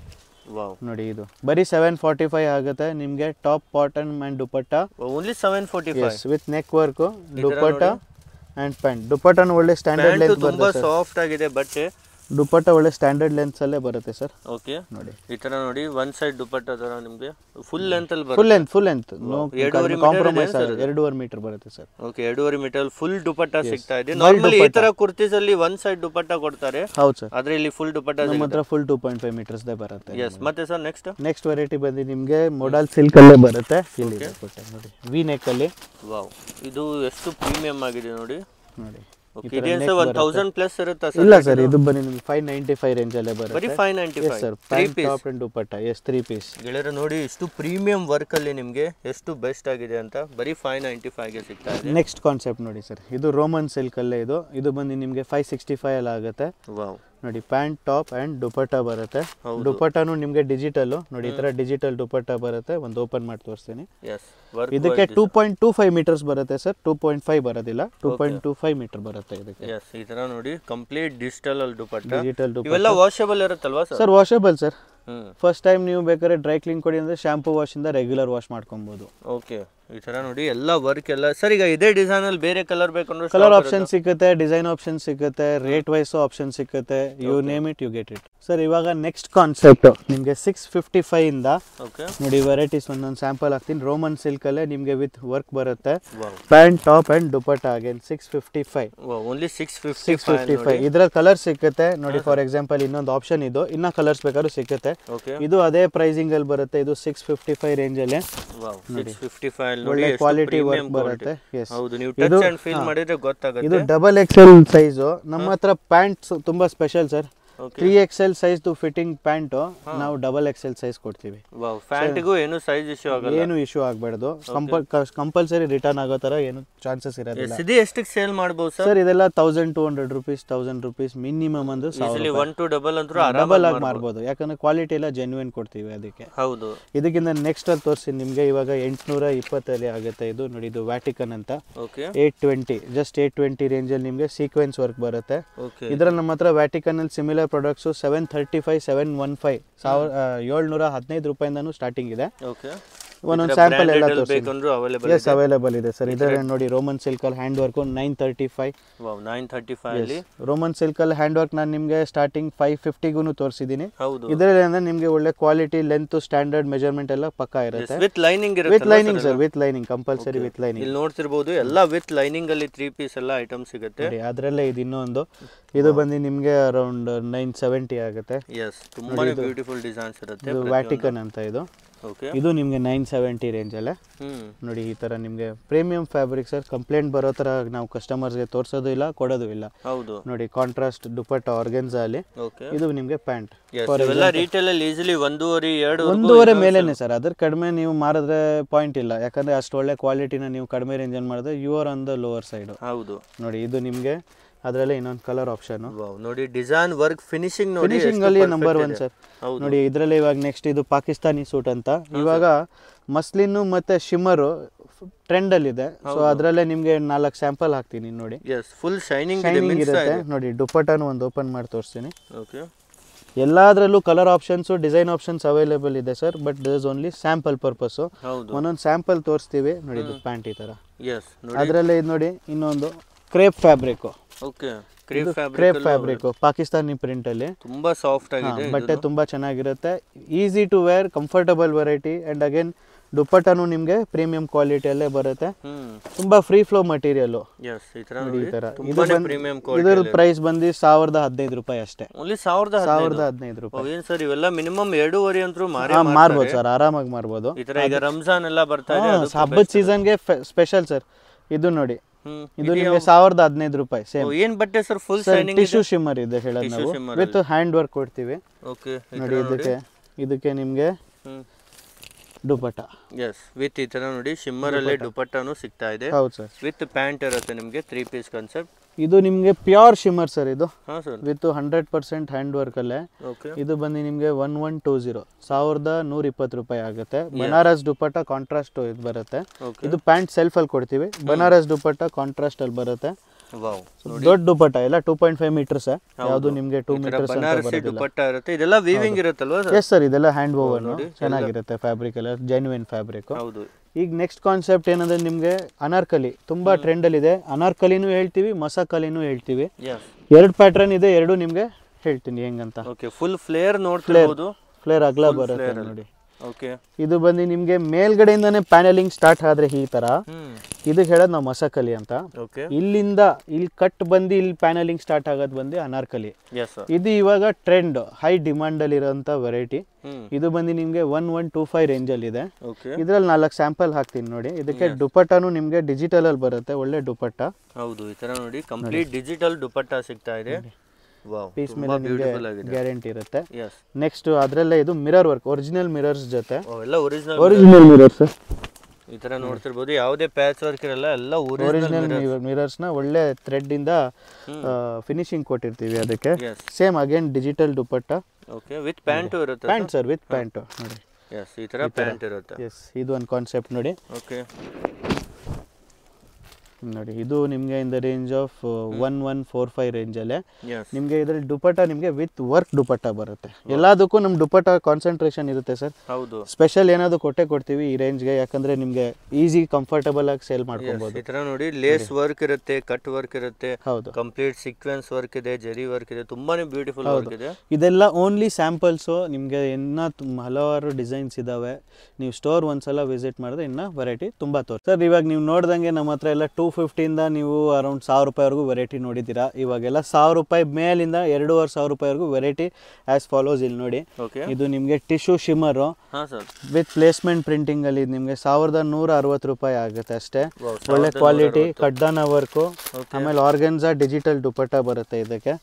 ವಾವ್, ನೋಡಿ ಇದು ಬರೀ 745 ಆಗುತ್ತೆ ನಿಮಗೆ. Top cotton and dupatta only 745 with neck work, dupatta and pant. ದುಪಟ್ಟಾನು ಒಳ್ಳೆ ಸ್ಟ್ಯಾಂಡರ್ಡ್ ಲೆಂತ್ ಬರುತ್ತೆ. ತುಂಬಾ ಸಾಫ್ಟ್ ಆಗಿದೆ ಬಟ್ಟೆ. ದುಪಟ್ಟಾ ಒಳ್ಳೆ ಸ್ಟ್ಯಾಂಡರ್ಡ್ ಲೆಂತ್ ಅಲ್ಲೇ ಬರುತ್ತೆ ಸರ್. ಓಕೆ, ನೋಡಿ ಈ ತರ ನೋಡಿ, ಒನ್ ಸೈಡ್ ದುಪಟ್ಟಾ ತರ ನಿಮಗೆ ಫುಲ್ ಲೆಂತ್ ಅಲ್ಲಿ ಬರುತ್ತೆ. Full length no compromise. 2.5 metre ಬರುತ್ತೆ sir. Okay, 2.5 metre full dupatta ಸಿಗ್ತಾ ಇದೆ. ನಾರ್ಮಲಿ ಈ ತರ ಕುರ್ತೀಸ್ ಅಲ್ಲಿ ಒನ್ ಸೈಡ್ ದುಪಟ್ಟಾ ಕೊಡ್ತಾರೆ. ಹೌದು ಸರ್, ಆದ್ರೆ ಇಲ್ಲಿ ಫುಲ್ ದುಪಟ್ಟಾ ನಮ್ಮ ಹತ್ರ ಫುಲ್ 2.5 ಮೀಟರ್ಸ್ ದೇ ಬರುತ್ತೆ. ಎಸ್. ಮತ್ತೆ ಸರ್ ನೆಕ್ಸ್ಟ್ ವೆರೈಟಿ ಬಂದು ನಿಮಗೆ ಮೊಡಲ್ ಸಿಲ್ಕ್ ಅಲ್ಲೇ ಬರುತ್ತೆ. ಇಲ್ಲಿ ನೋಡಿ, ವಿ ನೆಕ್ ಅಲ್ಲಿ. ವಾವ್, ಇದು ಎಷ್ಟು ಪ್ರೀಮಿಯಂ ಆಗಿದೆ ನೋಡಿ. ನೋಡಿ, ಓಕೆ, ಇದು 1000 ಪ್ಲಸ್ ಇರುತ್ತಾ ಸರ್? ಇಲ್ಲ ಸರ್, ಇದು ಬನ್ನಿ ನಿಮಗೆ 595 ರೇಂಜ್ ಅಲ್ಲೇ ಬರುತ್ತೆ. ಬರೀ 595 sir. Pant top and dupatta 3 piece. ಗೆಳೆಯರು ನೋಡಿ, ಎಷ್ಟು ಪ್ರೀಮಿಯಂ ವರ್ಕ್ ಅಲ್ಲಿ ನಿಮಗೆ ಎಷ್ಟು ಬೆಸ್ಟ್ ಆಗಿದೆ ಅಂತ. ಬರೀ 595 ಗೆ ಸಿಗ್ತಾ ಇದೆ. ನೆಕ್ಸ್ಟ್ ಕಾನ್ಸೆಪ್ಟ್ ನೋಡಿ ಸರ್, ಇದು ರೋಮನ್ ಸಿಲ್ಕ್ ಅಲ್ಲೇ. ಇದು ಬಂದು ನಿಮಗೆ 565 ಅಲ್ಲಿ ಆಗುತ್ತೆ. ವಾವ್, ನೋಡಿ, ಪ್ಯಾಂಟ್ ಟಾಪ್ ಅಂಡ್ ದುಪಟ್ಟಾ ಬರುತ್ತೆ. ದುಪಟ್ಟಾನು ನಿಮಗೆ ಡಿಜಿಟಲ್. ನೋಡಿ, ಈ ತರ ಡಿಜಿಟಲ್ ದುಪಟ್ಟಾ ಬರುತ್ತೆ. ಒಂದು ಓಪನ್ ಮಾಡಿ ತೋರಿಸ್ತೀನಿ. ಇದಕ್ಕೆ 2.25 ಮೀಟರ್ಸ್ ಬರುತ್ತೆ ಸರ್. 2.5 ಬರೋದಿಲ್ಲ, 2.25 ಮೀಟರ್ ಬರುತ್ತೆ ಇದಕ್ಕೆ. ಎಸ್, ಈ ತರ ನೋಡಿ, ಕಂಪ್ಲೀಟ್ ಡಿಜಿಟಲ್ ಅಲ್ಲಿ ದುಪಟ್ಟಾ. ಡಿಜಿಟಲ್ ದುಪಟ್ಟಾ ಇವೆಲ್ಲ ವಾಷಬಲ್ ಇರುತ್ತಲ್ವಾ sir? Sir, washable sir. First time ನೀವು ಬೇಕಾದ್ರೆ ಡ್ರೈ ಕ್ಲೀನ್ ಕೊಡಿ ಅಂದ್ರೆ ಶಾಂಪೂ ವಾಶ್ ಇಂದ ರೆಗ್ಯುಲರ್ ವಾಶ್ ಮಾಡ್ಕೊಬಹುದು. ಓಕೆ, ಈ ತರ ನೋಡಿ ಎಲ್ಲ ವರ್ಕ್ ಎಲ್ಲ. ಸರ್, ಈಗ ಇದೇ ಡಿಸೈನ್ ಅಲ್ಲಿ ಬೇರೆ ಕಲರ್ ಬೇಕಂದ್ರೆ ಕಲರ್ ಆಪ್ಷನ್ ಸಿಗುತ್ತೆ, ಡಿಸೈನ್ ಆಪ್ಷನ್ ಸಿಗುತ್ತೆ, ರೇಟ್ ವೈಸ್ ಆಪ್ಷನ್ ಸಿಗುತ್ತೆ. You name it, you get it. Sir, ಇವಾಗ ನೆಕ್ಸ್ಟ್ ಕಾನ್ಸೆಪ್ಟ್ ನಿಮಗೆ 655 ಇಂದ ನೋಡಿ ವೆರೈಟೀಸ್ ಒಂದೊಂದು ಸ್ಯಾಂಪಲ್ ಹಾಕ್ತೀನಿ. ರೋಮನ್ ಸಿಲ್ಕ್ ಅಲ್ಲೇ ನಿಮಗೆ ವಿತ್ ವರ್ಕ್ ಬರುತ್ತೆ. Pant top and dupatta again 655. Only 655. ಇದ್ರ ಕಲರ್ ಸಿಗುತ್ತೆ ನೋಡಿ. ಫಾರ್ ಎಕ್ಸಾಂಪಲ್ ಇನ್ನೊಂದು ಆಪ್ಷನ್ ಇದು, ಇನ್ನ ಕಲರ್ಸ್ ಬೇಕಾದ್ರೂ ಸಿಗುತ್ತೆ. ಇದು ಅದೇ ಪ್ರೈಸಿಂಗ್ ಅಲ್ಲಿ ಬರುತ್ತೆ. ಇದು 655 ರೇಂಜ್ ಅಲ್ಲಿ. 655 ಒಳ್ಳೆ ಕ್ವಾಲಿಟಿ ವರ್ಕ್ ಬರುತ್ತೆ. ಹೌದು, ನೀವು ಟಚ್ ಅಂಡ್ ಫೀಲ್ ಮಾಡಿದ್ರೆ ಗೊತ್ತಾಗುತ್ತೆ. ಇದು XXL ಸೈಜ್. ನಮ್ಮ ಹತ್ರ ಪ್ಯಾಂಟ್ಸ್ ತುಂಬಾ special sir. 3XL size fitting pant ನಾವು XXL ಸೈಜ್ ಕೊಡ್ತೀವಿ. ಪ್ಯಾಂಟ್ಗೂ ಏನು ಸೈಜ್ ಇಶ್ಯೂ ಆಗಲ್ಲ, ಏನು ಇಶ್ಯೂ ಆಗಬಾರ್ದು. ಕಂಪಲ್ಸರಿ ರಿಟರ್ನ್ ಆಗೋ ತರ ಏನು ಚಾನ್ಸಸ್ ಇರೋದಿಲ್ಲ. ಇದು ಎಷ್ಟಕ್ಕೆ ಸೇಲ್ ಮಾಡಬಹುದು ಸರ್? ಇದೆಲ್ಲ 1200 ರೂಪೀಸ್, 1000 ರೂಪೀಸ್ ಮಿನಿಮಮ್ ಅಂದ್ರೆ 1 to ಡಬಲ್ ಅಂತೂ ಡಬಲ್ ಆಗಿ ಮಾರಬಹುದು. ಯಾಕಂದ್ರೆ ಕ್ವಾಲಿಟಿ ಎಲ್ಲ ಜೆನ್ಯೂನ್ ಕೊಡ್ತೀವಿ ಅದಕ್ಕೆ. ಹೌದು. ಇದಕ್ಕಿಂತ ನೆಕ್ಸ್ಟ್ ಅಲ್ಲಿ ತೋರಿಸಿ ನಿಮ್ಗೆ. ಇವಾಗ 820 ಆಗುತ್ತೆ. ಇದು ನೋಡಿ, ಇದು ವ್ಯಾಟಿಕನ್ ಅಂತ. 820, ಜಸ್ಟ್ 820 ರೇಂಜ್ ಅಲ್ಲಿ ನಿಮ್ಗೆ ಸೀಕ್ವೆನ್ಸ್ ವರ್ಕ್ ಬರುತ್ತೆ. ಇದ್ರಲ್ಲಿ ನಮ್ಮ ಹತ್ರ ವ್ಯಾಟಿಕನ್ ಅಲ್ಲಿ ಸಿಮಿಲರ್ ಪ್ರಾಡಕ್ಟ್ಸ್ 735, 715, 715 ರೂಪಾಯಿಂದನೂ ಸ್ಟಾರ್ಟಿಂಗ್ ಇದೆ. ಒಂದೊಂದು ಸ್ಯಾಂಪಲ್ ಎಲ್ಲ ಅವೈಲೇಬಲ್ ಇದೆ ಸರ್. ಇದರ ನೋಡಿ, ರೋಮನ್ ಸಿಲ್ಕ್ ಅಲ್ಲಿ ಹ್ಯಾಂಡ್ ವರ್ಕ್ 935. ರೋಮನ್ ಸಿಲ್ಕ್ ಅಲ್ಲಿ ಹ್ಯಾಂಡ್ ವರ್ಕ್ ನಾನು ನಿಮ್ಗೆ ಸ್ಟಾರ್ಟಿಂಗ್ 550 ತೋರಿಸಿದೀನಿ. ಇದರಲ್ಲಿ ಅಂದ್ರೆ ನಿಮ್ಗೆ ಒಳ್ಳೆ ಕ್ವಾಲಿಟಿ, ಲೆಂತ್, ಸ್ಟ್ಯಾಂಡರ್ಡ್ ಮೆಜರ್ಮೆಂಟ್ ಎಲ್ಲ ಪಕ್ಕಾ ಇರುತ್ತೆ. With lining sir, with lining compulsory with lining. ಇಲ್ಲಿ ನೋಡ್ತಿರ್ಬೋದು ಎಲ್ಲ ವಿತ್ ಲೈನಿಂಗ್ ಅಲ್ಲಿ 3 ಪೀಸ್ ಎಲ್ಲ ಐಟಮ್ ಸಿಗುತ್ತೆ. ಅದರಲ್ಲೇ ಇದು ಇನ್ನೊಂದು. ಇದು ಬಂದು ನಿಮ್ಗೆ ಅರೌಂಡ್ 970 ಆಗುತ್ತೆ. ತುಂಬಾನೇ ಬ್ಯೂಟಿಫುಲ್ ಡಿಸೈನ್ಸ್ ಇರುತ್ತೆ. ಇದು ವ್ಯಾಟಿಕನ್ ಅಂತ. ಇದು ಓಕೆ ಇದು ನಿಮಗೆ 970 ರೇಂಜಲ್ಲೇ ನೋಡಿ. ಈ ಥರ ನಿಮಗೆ ಪ್ರೀಮಿಯಂ ಫ್ಯಾಬ್ರಿಕ್ ಸರ್. ಕಂಪ್ಲೇಂಟ್ ಬರೋ ಥರ ನಾವು ಕಸ್ಟಮರ್ಸ್ಗೆ ತೋರಿಸೋದು ಇಲ್ಲ, ಕೊಡೋದು ಇಲ್ಲ. ಹೌದು ನೋಡಿ ಕಾಂಟ್ರಾಸ್ಟ್ ದುಪಟ್ಟ ಆರ್ಗೆನ್ಸಾ ಅಲ್ಲಿ. ಓಕೆ ಇದು ನಿಮಗೆ ಪ್ಯಾಂಟ್ ಇವೆಲ್ಲ ರಿಟೇಲ್ ಅಲ್ಲಿ ಈಸಿಲಿ 1.5 ಮೇಲೇನೆ ಸರ್. ಅದ್ರ ಕಡಿಮೆ ನೀವು ಮಾರಿದ್ರೆ ಪಾಯಿಂಟ್ ಇಲ್ಲ, ಯಾಕಂದ್ರೆ ಅಷ್ಟು ಒಳ್ಳೆ ಕ್ವಾಲಿಟಿನ ನೀವು ಕಡಿಮೆ ರೇಂಜ್ ಅಲ್ಲಿ ಮಾಡಿದ್ರೆ you are on the lower side. ಹೌದು ನೋಡಿ ಇದು ನಿಮಗೆ ಅದರಲ್ಲೇ ಇನ್ನೊಂದು ಕಲರ್ ಆಪ್ಷನ್ ನೋಡಿ. ಡಿಸೈನ್ ವರ್ಕ್ ಫಿನಿಶಿಂಗ್ ನೋಡಿ, ಫಿನಿಶಿಂಗ್ ಅಲ್ಲಿ ನಂಬರ್ 1 ಸರ್. ನೋಡಿ ಇದರಲ್ಲಿ ಇವಾಗ ನೆಕ್ಸ್ಟ್ ಇದು ಪಾಕಿಸ್ತಾನಿ ಸೂಟ್ ಅಂತ. ಇವಾಗ ಮಸ್ಲಿನ್ ಮತ್ತೆ ಶಿಮ್ಮರು ಟ್ರೆಂಡ್ ಅಲ್ಲಿ ಇದೆ. ಸೊ ಅದರಲ್ಲೇ ನಿಮ್ಗೆ 4 ಸ್ಯಾಂಪಲ್ ಹಾಕ್ತೀನಿ ನೋಡಿ. ಫುಲ್ ಶೈನಿಂಗ್ ಇರುತ್ತೆ ನೋಡಿ. ದುಪಟ್ಟಾನು ಒಂದು ಓಪನ್ ಮಾಡಿ ತೋರಿಸ್ತೀನಿ. ಓಕೆ ಎಲ್ಲಾದ್ರಲ್ಲೂ colour options design options available ಇದೆ sir. But this is only sample purpose. ಒಂದೊಂದು ಸ್ಯಾಂಪಲ್ ತೋರಿಸ್ತೀವಿ ನೋಡಿ. ಇದು ಪ್ಯಾಂಟ್ ಈ ತರ. ಅದರಲ್ಲೇ ಇದು ನೋಡಿ ಇನ್ನೊಂದು crepe fabric. Okay crepe fabric Pakistani print ಅಲ್ಲಿ ತುಂಬಾ ಸಾಫ್ಟ್ ಆಗಿದೆ. ಬಟ್ಟೆ ತುಂಬಾ ಚೆನ್ನಾಗಿರುತ್ತೆ. Easy to wear, comfortable variety. And again ದುಪಟ್ಟಾನು ನಿಮ್ಗೆ ಪ್ರೀಮಿಯಂ ಕ್ವಾಲಿಟಿಯಲ್ಲೇ ಬರುತ್ತೆ. ತುಂಬಾ ಫ್ರೀ ಫ್ಲೋ ಮಟೀರಿಯಲ್. ಇದರ ಪ್ರೈಸ್ ಬಂದು 1015 ರೂಪಾಯಿ ಅಷ್ಟೇ. 1015 ರೂಪಾಯಿ. ಏನ್ ಸರ್ ಇವೆಲ್ಲ ಮಿನಿಮಮ್ 2.5 ಅಂತೂ ಮಾರ್ಬೋದು ಸರ್, ಆರಾಮಾಗಿ ಮಾರ್ಬೋದು. ಈಗ ರಂಜಾನ್ ಎಲ್ಲ ಬರ್ತಾ ಇದೆ, ಹಬ್ಬದ ಸೀಸನ್ಗೆ ಸ್ಪೆಷಲ್ ಸರ್. ಇದು ನೋಡಿ, ಇದು ನಿಮಗೆ 1015 ರೂಪಾಯಿ. ಸೇಮ್ ಏನ್ ಬಟ್ಟೆ sir? Full shining tissue shimmer ಇದೆ ಹೇಳೋದು ನಾವು. ವಿತ್ ಹ್ಯಾಂಡ್ ವರ್ಕ್ ಕೊಡ್ತೀವಿ. ಓಕೆ ನೋಡಿ ಇದಕ್ಕೆ ನಿಮ್ಗೆ ದುಪಟ್ಟ ವಿತ್ ಈ ತರ ನೋಡಿ ಶಿಮ್ಮರ್ ಅಲ್ಲಿ ದುಪಟ್ಟಾನು ಸಿಗ್ತಾ ಇದೆ. ಹೌದು ಸರ್. ವಿತ್ ಪ್ಯಾಂಟ್ ಇರುತ್ತೆ ನಿಮ್ಗೆ 3 ಪೀಸ್ ಕಾನ್ಸೆಪ್ಟ್. ಇದು ನಿಮ್ಗೆ ಪ್ಯೂರ್ ಶಿಮ್ಮರ್ ಸರ್. ಇದು ಸರ್ ವಿತ್ 100% ಹ್ಯಾಂಡ್ ವರ್ಕ್ ಅಲ್ಲೇ. ಇದು ಬಂದು ನಿಮ್ಗೆ 1120 1120 ರೂಪಾಯಿ ಆಗುತ್ತೆ. ಬನಾರಸ್ ದುಪಟ್ಟ ಕಾಂಟ್ರಾಸ್ಟ್ ಇದು ಬರುತ್ತೆ. ಇದು ಪ್ಯಾಂಟ್ ಸೆಲ್ಫ್ ಅಲ್ಲಿ ಕೊಡ್ತೀವಿ. ಬನಾರಸ್ ದುಪಟ್ಟ ಕಾಂಟ್ರಾಸ್ಟ್ ಅಲ್ಲಿ ಬರುತ್ತೆ. ದೊಡ್ಡ ದುಪಟ್ಟ ಎಲ್ಲ 2.5 ಮೀಟರ್ಸ್. ಯಾವುದು ನಿಮ್ಗೆ 2 ಮೀಟರ್ಸ್ ದುಪಟ್ಟ ಇರುತ್ತೆ. ಇದೆಲ್ಲ ವೀವಿಂಗ್ ಇರುತ್ತಲ್ವಾ ಸರ್? ಎಸ್ ಸರ್, ಇದೆಲ್ಲ ಹ್ಯಾಂಡ್ ವೋವನ್ ಚೆನ್ನಾಗಿರುತ್ತೆ. ಫ್ಯಾಬ್ರಿಕ್ ಎಲ್ಲ ಜೆನ್ಯುಯಿನ್ ಫ್ಯಾಬ್ರಿಕ್. ಹೌದು. ಈಗ ನೆಕ್ಸ್ಟ್ ಕಾನ್ಸೆಪ್ಟ್ ಏನಂದ್ರೆ ನಿಮ್ಗೆ ಅನಾರ್ಕಲಿ ತುಂಬಾ ಟ್ರೆಂಡ್ ಅಲ್ಲಿ ಇದೆ. ಅನಾರ್ಕಲಿನೂ ಹೇಳ್ತೀವಿ, ಮಸಾಕಲಿನೂ ಹೇಳ್ತೀವಿ. 2 ಪ್ಯಾಟರ್ನ್ ಇದೆ. 2 ನಿಮ್ಗೆ ಹೇಳ್ತೀನಿ ಹೆಂಗಂತ. ಓಕೆ ಫುಲ್ ಫ್ಲೇರ್ ನೋಡ್ತಿರ್ಬೋದು. ಫ್ಲೇರ್ ಅಗಲ ಬರುತ್ತೆ ನೋಡಿ. ಓಕೆ ಇದು ಬಂದು ನಿಮ್ಗೆ ಮೇಲ್ಗಡೆಯಿಂದಾನೆ ಪ್ಯಾನಲಿಂಗ್ ಸ್ಟಾರ್ಟ್ ಆದ್ರೆ ಈ ತರ. ಇದಕ್ಕೆ ಹೇಳೋದು ನಾವು ಮಸಾಕಲಿ ಅಂತ. ಇಲ್ಲಿಂದ ಇಲ್ಲಿ ಕಟ್ ಬಂದು ಇಲ್ಲಿ ಪ್ಯಾನಲಿಂಗ್ ಸ್ಟಾರ್ಟ್ ಆಗೋದು ಬಂದು ಅನಾರ್ಕಲಿ. ಇದು ಇವಾಗ ಟ್ರೆಂಡ್ ಹೈ ಡಿಮಾಂಡ್ ಅಲ್ಲಿ ಇರೋಂತ ವೆರೈಟಿ. ಇದು ಬಂದು ನಿಮ್ಗೆ 1125 ರೇಂಜ್ ಅಲ್ಲಿ ಇದೆ. ಇದ್ರಲ್ಲಿ 4 ಸ್ಯಾಂಪಲ್ ಹಾಕ್ತೀನಿ ನೋಡಿ. ಇದಕ್ಕೆ ದುಪಟ್ಟಾನು ನಿಮ್ಗೆ ಡಿಜಿಟಲ್ ಅಲ್ಲಿ ಬರುತ್ತೆ. ಒಳ್ಳೆ ದುಪಟ್ಟ. ಹೌದು, ಈ ತರ ನೋಡಿ ಕಂಪ್ಲೀಟ್ ಡಿಜಿಟಲ್ ದುಪಟ್ಟ ಸಿಗ್ತಾ ಇದೆ. ಪೀಸ್ ಮೇಲೆ ನಿಮಗೆ ಗ್ಯಾರಂಟಿ ಇರುತ್ತೆ. ನೆಕ್ಸ್ಟ್ ಅದರಲ್ಲೇ ಇದು ಮಿರರ್ ವರ್ಕ್, ಒರಿಜಿನಲ್ ಮಿರರ್ಸ್ ಜೊತೆ. ಒರಿಜಿನಲ್ ಮಿರರ್ಸ್ ಈ ತರ ನೋಡ್ತಿರ್ಬೋದು. ಯಾವುದೇ ಪ್ಯಾಚ್ ವರ್ಕ್ ಇರಲ್ಲ, ಎಲ್ಲ ಒರಿಜಿನಲ್ ಮಿರರ್ಸ್ ನ ಒಳ್ಳೆ ಥ್ರೆಡ್ ಇಂದ ಫಿನಿಶಿಂಗ್ ಕೊಟ್ಟಿರ್ತೀವಿ. ಅದಕ್ಕೆ same again digital dupatta. Okay with pant ಇರುತ್ತೆ. ಪ್ಯಾಂಟ್ ಸರ್, ವಿತ್ ಪ್ಯಾಂಟ್ ನೋಡಿ. ಈ ತರ ಪ್ಯಾಂಟ್ ಇರುತ್ತೆ. ಇದು ಒಂದು ಕಾನ್ಸೆಪ್ಟ್ ನೋಡಿ. ಓಕೆ ನೋಡಿ ಇದು ನಿಮಗೆ in the range of 1145 range ಅಲ್ಲೇ ನಿಮಗೆ ಇದರಲ್ಲಿ ದುಪಟ್ಟ ನಿಮಗೆ ವಿತ್ ವರ್ಕ್ ದುಪಟ್ಟ ಬರುತ್ತೆ. ಎಲ್ಲದಕ್ಕೂ ನಮ್ಮ ದುಪಟ್ಟ ಕಾನ್ಸಂಟ್ರೇಷನ್ ಇರುತ್ತೆ ಸರ್. ಹೌದು, ಸ್ಪೆಷಲ್ ಏನಾದ್ರು ಕೊಡ್ತೀವಿ ಈ ರೇಂಜ್ಗೆ. ಯಾಕಂದ್ರೆ ನಿಮಗೆ ಈಸಿ ಕಂಫರ್ಟಬಲ್ ಆಗಿ ಸೇಲ್ ಮಾಡ್ಕೊಬಹುದು. ಈ ತರ ನೋಡಿ ಲೇಸ್ ವರ್ಕ್ ಇರುತ್ತೆ, ಕಟ್ ವರ್ಕ್ ಇರುತ್ತೆ. ಹೌದು, ಕಂಪ್ಲೀಟ್ ಸೀಕ್ವೆನ್ಸ್ ವರ್ಕ್ ಇದೆ, ಜರಿ ವರ್ಕ್ ಇದೆ, ತುಂಬಾನೇ ಬ್ಯೂಟಿಫುಲ್ ವರ್ಕ್ ಇದೆ. ಇದೆಲ್ಲ ಓನ್ಲಿ ಸ್ಯಾಂಪಲ್ಸ್. ನಿಮಗೆ ಇನ್ನ ಹಲವಾರು ಡಿಸೈನ್ಸ್ ಇದಾವೆ. ನೀವು ಸ್ಟೋರ್ ಒಂದ್ಸಲ ವಿಸಿಟ್ ಮಾಡಿದ್ರೆ ಇನ್ನ ವೆರೈಟಿ ತುಂಬಾ ಸರ್. ಇವಾಗ ನೀವು ನೋಡ್ದಂಗೆ ನಮ್ಮ ಹತ್ರ ಎಲ್ಲ 250 ಇಂದ ನೀವು ಅರೌಂಡ್ 1000 ರೂಪಾಯಿವರೆಗೂ ವೆರೈಟಿ ನೋಡಿದ್ದೀರಾ. ಇವಾಗೆಲ್ಲ 1000 ರೂಪಾಯಿ ಮೇಲಿಂದ 2500 ರೂಪಾಯಿವರೆಗೂ ವೆರೈಟಿ ಆಸ್ ಫಾಲೋಸ್ ಇಲ್ಲಿ ನೋಡಿ. ಇದು ನಿಮಗೆ tissue shimmer with placement printing ಅಲ್ಲಿ ನಿಮಗೆ 1160 ರೂಪಾಯಿ ಆಗುತ್ತೆ ಅಷ್ಟೇ. ಒಳ್ಳೆ ಕ್ವಾಲಿಟಿ ಕಡ್ಡಾನ ವರ್ಕು. ಆಮೇಲೆ ಆರ್ಗನ್ಸಾ ಡಿಜಿಟಲ್ ದುಪಟ್ಟ ಬರುತ್ತೆ ಇದಕ್ಕೆ